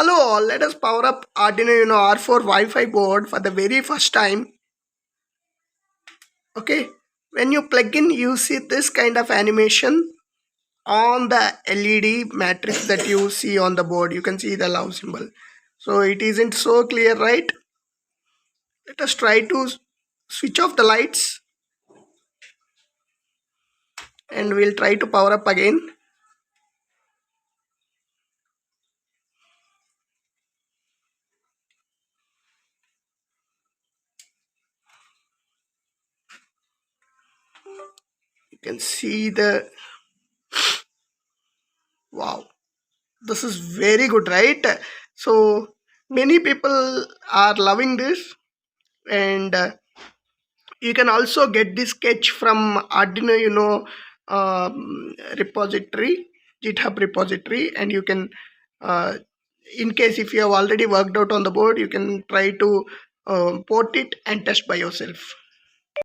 Hello all, let us power up Arduino Uno R4 Wi-Fi board for the very first time. Okay, when you plug in, you see this kind of animation on the LED matrix that you see on the board. You can see the love symbol. So it isn't so clear, right? Let us try to switch off the lights and we'll try to power up again. You can see the wow. This is very good, right? So many people are loving this, and you can also get this sketch from Arduino repository, Github repository, and you can in case if you have already worked out on the board, you can try to port it and test by yourself.